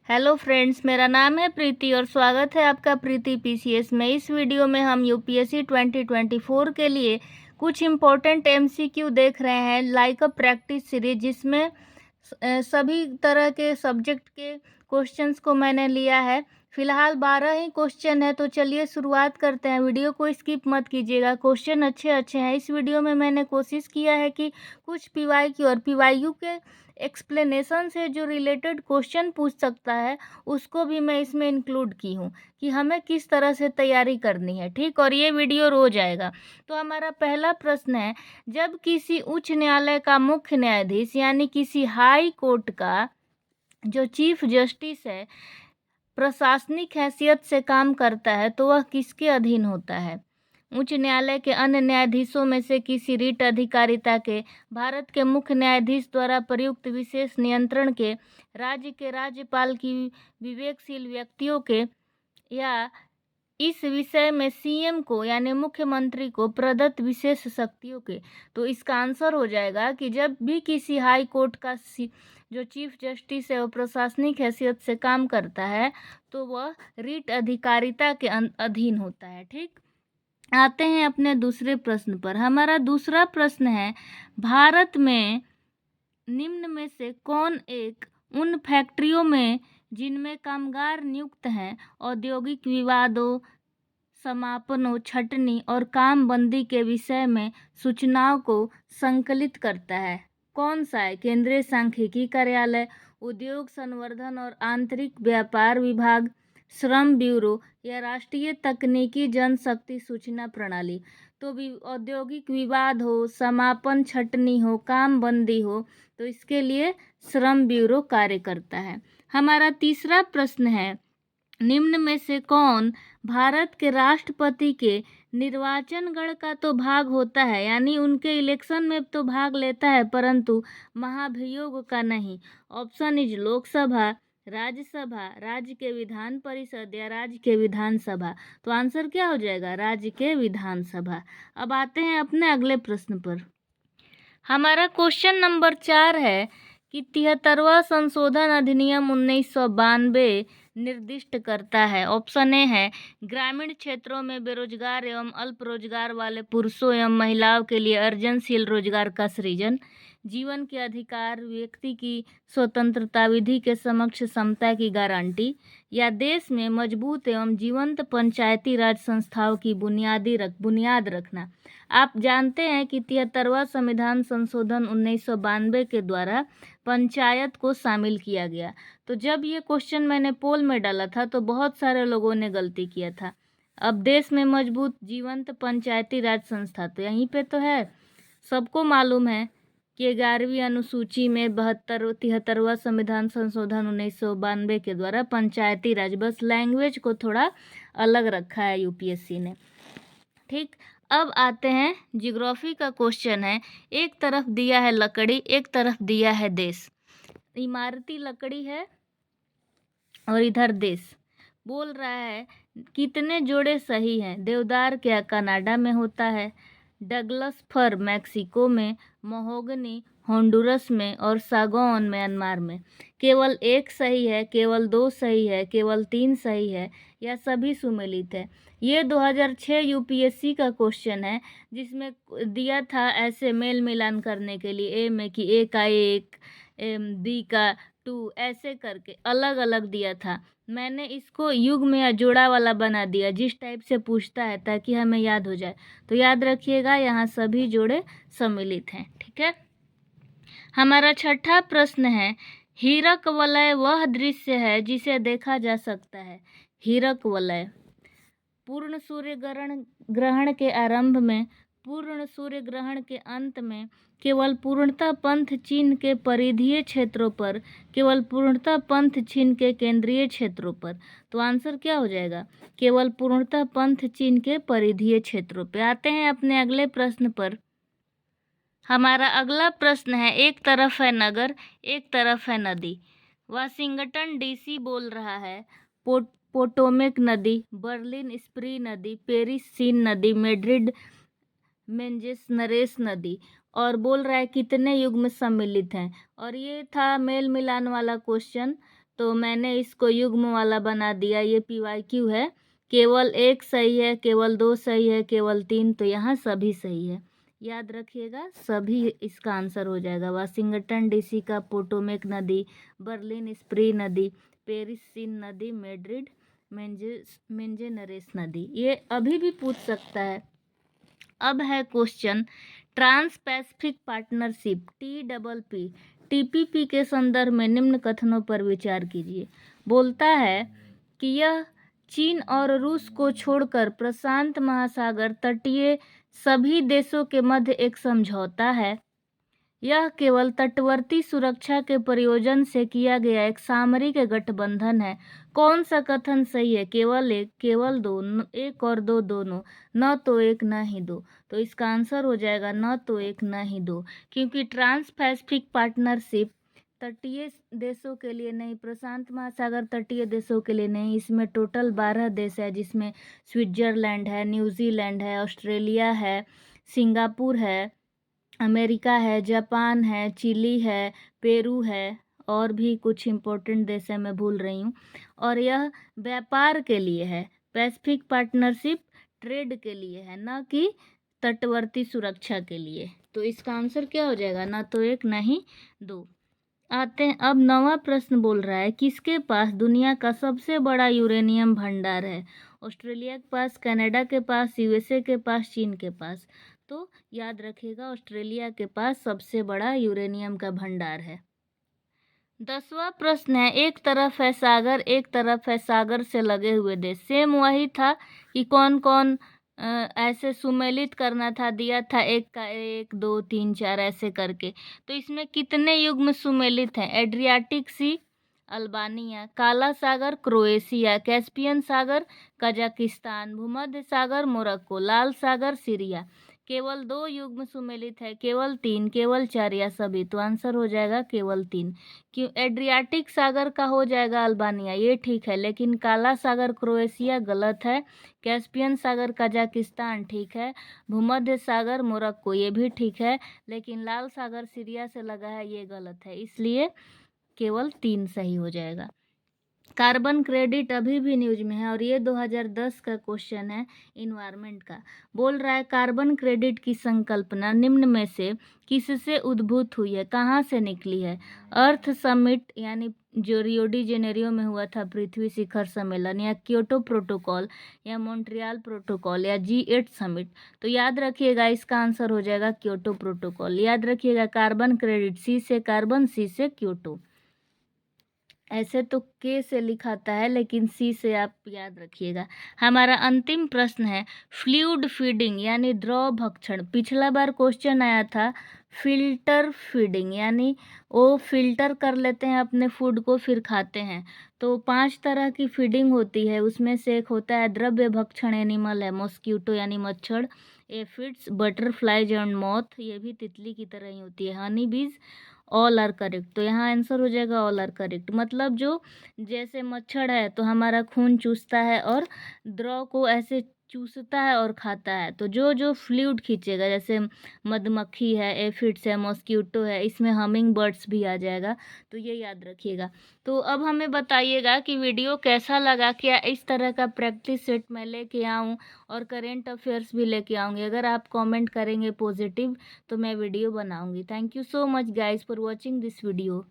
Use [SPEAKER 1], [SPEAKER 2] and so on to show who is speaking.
[SPEAKER 1] Hello friends, मेरा नाम है प्रीति और स्वागत है आपका प्रीति पीसीएस में। इस वीडियो में हम यूपीएससी 2024 के लिए कुछ इम्पोर्टेंट एमसीक्यू देख रहे हैं लाइक अ प्रैक्टिस सीरीज, जिसमें सभी तरह के सब्जेक्ट के क्वेश्चंस को मैंने लिया है। फिलहाल 12 ही क्वेश्चन है, तो चलिए शुरुआत करते हैं। वीडियो को स्किप मत कीजिएगा, क्वेश्चन अच्छे अच्छे हैं। इस वीडियो में मैंने कोशिश किया है कि कुछ पीवाईक्यू और पीवाईक्यू के एक्सप्लेनेशन से जो रिलेटेड क्वेश्चन पूछ सकता है उसको भी मैं इसमें इंक्लूड की हूँ कि हमें किस तरह से तैयारी करनी है, ठीक। और ये वीडियो रोज आएगा। तो हमारा पहला प्रश्न है, जब किसी उच्च न्यायालय का मुख्य न्यायाधीश यानी किसी हाई कोर्ट का जो चीफ जस्टिस है प्रशासनिक हैसियत से काम करता है तो वह किसके अधीन होता है? उच्च न्यायालय के अन्य न्यायाधीशों में से किसी रीट अधिकारिता के भारत के मुख्य न्यायाधीश द्वारा प्रयुक्त विशेष नियंत्रण के राज्य के राज्यपाल की विवेकशील व्यक्तियों के या इस विषय में सीएम को यानी मुख्यमंत्री को प्रदत्त विशेष शक्तियों के। तो इसका आंसर हो जाएगा कि जब भी किसी हाई कोर्ट का जो चीफ जस्टिस है वो प्रशासनिक हैसियत से काम करता है तो वह रीट अधिकारिता के अधीन होता है, ठीक। आते हैं अपने दूसरे प्रश्न पर। हमारा दूसरा प्रश्न है, भारत में निम्न में से कौन एक उन फैक्ट्रियों में जिनमें कामगार नियुक्त हैं औद्योगिक विवादों, समापनों, छटनी और काम बंदी के विषय में सूचनाओं को संकलित करता है? कौन सा है? केंद्रीय सांख्यिकी कार्यालय, उद्योग संवर्धन और आंतरिक व्यापार विभाग, श्रम ब्यूरो या राष्ट्रीय तकनीकी जनशक्ति सूचना प्रणाली? तो भी औद्योगिक विवाद हो, समापन, छटनी हो, काम बंदी हो, तो इसके लिए श्रम ब्यूरो कार्य करता है। हमारा तीसरा प्रश्न है, निम्न में से कौन भारत के राष्ट्रपति के निर्वाचन गण का तो भाग होता है, यानी उनके इलेक्शन में तो भाग लेता है परंतु महाभियोग का नहीं? ऑप्शन इज लोकसभा, राज्यसभा, राज्य के विधान परिषद या राज्य के विधानसभा। तो आंसर क्या हो जाएगा? राज्य के विधानसभा। अब आते हैं अपने अगले प्रश्न पर। हमारा क्वेश्चन नंबर 4 है कि 73वां संशोधन अधिनियम 1992 निर्दिष्ट करता है। ऑप्शन ए है, ग्रामीण क्षेत्रों में बेरोजगार एवं अल्प रोजगार वाले पुरुषों एवं महिलाओं के लिए अर्जनशील रोजगार का सृजन, जीवन के अधिकार, व्यक्ति की स्वतंत्रता, विधि के समक्ष समता की गारंटी, या देश में मजबूत एवं जीवंत पंचायती राज संस्थाओं की बुनियाद रखना। आप जानते हैं कि 73वां संविधान संशोधन 1992 के द्वारा पंचायत को शामिल किया गया। तो जब ये क्वेश्चन मैंने पोल में डाला था तो बहुत सारे लोगों ने गलती किया था। अब देश में मजबूत जीवंत पंचायती राज संस्था तो यहीं पे तो है। सबको मालूम है कि 11वीं अनुसूची में 73वां संविधान संशोधन 1992 के द्वारा पंचायती राज, बस लैंग्वेज को थोड़ा अलग रखा है यूपीएससी ने, ठीक। अब आते हैं ज्योग्राफी का क्वेश्चन है। एक तरफ दिया है लकड़ी, एक तरफ दिया है देश। इमारती लकड़ी है और इधर देश। बोल रहा है कितने जोड़े सही हैं? देवदार क्या कनाडा में होता है, डगलस फर मैक्सिको में, महोगनी होंडुरस में और सागौन म्यांमार में? केवल एक सही है, केवल दो सही है, केवल तीन सही है या सभी सुमेलित है? ये 2006 यूपीएससी का क्वेश्चन है, जिसमें दिया था ऐसे मेल मिलान करने के लिए ए में कि ए का एक, बी का टू, ऐसे करके अलग अलग दिया था। मैंने इसको युग में या जोड़ा वाला बना दिया जिस टाइप से पूछता है, ताकि हमें याद हो जाए। तो याद रखिएगा, यहाँ सभी जोड़े सम्मिलित हैं, ठीक है। हमारा छठा प्रश्न है, हीरक वलय वह दृश्य है जिसे देखा जा सकता है। हीरक वलय पूर्ण सूर्य ग्रहण के आरंभ में, पूर्ण सूर्य ग्रहण के अंत में, केवल पूर्णतः पंथ चिन्ह के परिधीय क्षेत्रों पर, केवल पूर्णतः पंथ चिन्ह के केंद्रीय क्षेत्रों पर। तो आंसर क्या हो जाएगा? केवल पूर्णतः पंथ चिन्ह के परिधीय क्षेत्रों पे। आते हैं अपने अगले प्रश्न पर। हमारा अगला प्रश्न है, एक तरफ है नगर, एक तरफ है नदी। वाशिंगटन डीसी बोल रहा है पोटोमेक नदी, बर्लिन स्प्री नदी, पेरिस सीन नदी, मैड्रिड मेंजेस नरेस नदी, और बोल रहा है कितने युग में सम्मिलित हैं। और ये था मेल मिलान वाला क्वेश्चन। तो मैंने इसको युग्म वाला बना दिया। ये PYQ है, केवल एक सही है, केवल दो सही है, केवल तीन, तो यहाँ सभी सही है। याद रखिएगा, सभी इसका आंसर हो जाएगा। वाशिंगटन DC का पोटोमेक नदी, बर्लिन स्प्री नदी, पेरिस सीन नदी, मैड्रिड मेंजेनरेस नदी। ये अभी भी पूछ सकता है। अब है question, trans Pacific partnership TPP TPP के संदर्भ में निम्न कथनों पर विचार कीजिए। बोलता है कि यह चीन और रूस को छोड़कर प्रशांत महासागर तटीय सभी देशों के मध्य एक समझौता है। यह केवल तटवर्ती सुरक्षा के प्रयोजन से किया गया एक सामरिक गठबंधन है। कौन सा कथन सही है? केवल एक, केवल दो, एक और दो दोनों, न तो एक न ही दो। तो इसका आंसर हो जाएगा न तो एक न ही दो, क्योंकि ट्रांस पैसिफिक पार्टनरशिप तटीय देशों के लिए नहीं, प्रशांत महासागर तटीय देशों के लिए नहीं। इसमें टोटल 12 देश है, जिसमें स्विट्जरलैंड है, न्यूजीलैंड है, ऑस्ट्रेलिया है, सिंगापुर है, अमेरिका है, जापान है, चिली है, पेरू है, और भी कुछ इम्पोर्टेंट देश है, मैं भूल रही हूँ। और यह व्यापार के लिए है। पैसिफिक पार्टनरशिप ट्रेड के लिए है, न कि तटवर्ती सुरक्षा के लिए। तो इसका आंसर क्या हो जाएगा? ना तो एक, ना ही दो। आते हैं, अब 9वां प्रश्न बोल रहा है, किसके पास दुनिया का सबसे बड़ा यूरेनियम भंडार है? ऑस्ट्रेलिया के पास, कनाडा के पास, USA के पास, चीन के पास। तो याद रखिएगा, ऑस्ट्रेलिया के पास सबसे बड़ा यूरेनियम का भंडार है। 10वां प्रश्न है, एक तरफ है सागर, एक तरफ है सागर से लगे हुए देश। सेम वही था कि कौन कौन ऐसे सुमेलित करना था, दिया था एक का 1 2 3 4 ऐसे करके। तो इसमें कितने युग्म सुमेलित हैं? एड्रियाटिक सी अल्बानिया, काला सागर क्रोएशिया, कैस्पियन सागर कजाकिस्तान, भूमध्य सागर मोरक्को, लाल सागर सीरिया। केवल 2 युग्म सुमेलित है, केवल 3, केवल 4 या सभी? तो आंसर हो जाएगा केवल 3। क्यों? एड्रियाटिक सागर का हो जाएगा अल्बानिया, ये ठीक है, लेकिन काला सागर क्रोएशिया गलत है, कैस्पियन सागर कजाकिस्तान ठीक है, भूमध्य सागर मोरक्को ये भी ठीक है, लेकिन लाल सागर सीरिया से लगा है, ये गलत है, इसलिए केवल 3 सही हो जाएगा। कार्बन क्रेडिट अभी भी न्यूज में है, और ये 2010 का क्वेश्चन है इन्वायरमेंट का। बोल रहा है, कार्बन क्रेडिट की संकल्पना निम्न में से किससे उद्भूत हुई है? कहाँ से निकली है? अर्थ समिट, यानी जो रियो डी जेनेरियो में हुआ था पृथ्वी शिखर सम्मेलन, या क्योटो प्रोटोकॉल, या मॉन्ट्रियल प्रोटोकॉल, या G8 समिट? तो याद रखिएगा, इसका आंसर हो जाएगा क्योटो प्रोटोकॉल। याद रखिएगा, कार्बन क्रेडिट, C से कार्बन, C से क्योटो। ऐसे तो K से लिखाता है, लेकिन C से आप याद रखिएगा। हमारा अंतिम प्रश्न है, फ्लूइड फीडिंग यानी द्रव भक्षण। पिछला बार क्वेश्चन आया था फिल्टर फीडिंग, यानी वो फिल्टर कर लेते हैं अपने फूड को फिर खाते हैं। तो 5 तरह की फीडिंग होती है, उसमें से एक होता है द्रव्य भक्षण, एनिमल है मॉस्किटो यानी मच्छर, एफिड्स, बटरफ्लाइज एंड मॉथ, ये भी तितली की तरह ही होती है, हनी बीज। ऑल आर करेक्ट, तो यहाँ आंसर हो जाएगा ऑल आर करेक्ट। मतलब जो जैसे मच्छर है तो हमारा खून चूसता है और द्रव को ऐसे चूसता है और खाता है, तो जो जो फ्लूइड खींचेगा, जैसे मधुमक्खी है, एफिड्स है, मॉस्किटो है, इसमें हमिंग बर्ड्स भी आ जाएगा, तो ये याद रखिएगा। तो अब हमें बताइएगा कि वीडियो कैसा लगा, क्या इस तरह का प्रैक्टिस सेट मैं लेके आऊँ और करेंट अफेयर्स भी लेके आऊँगी। अगर आप कमेंट करेंगे पॉजिटिव तो मैं वीडियो बनाऊँगी। Thank you so much guys for watching this video.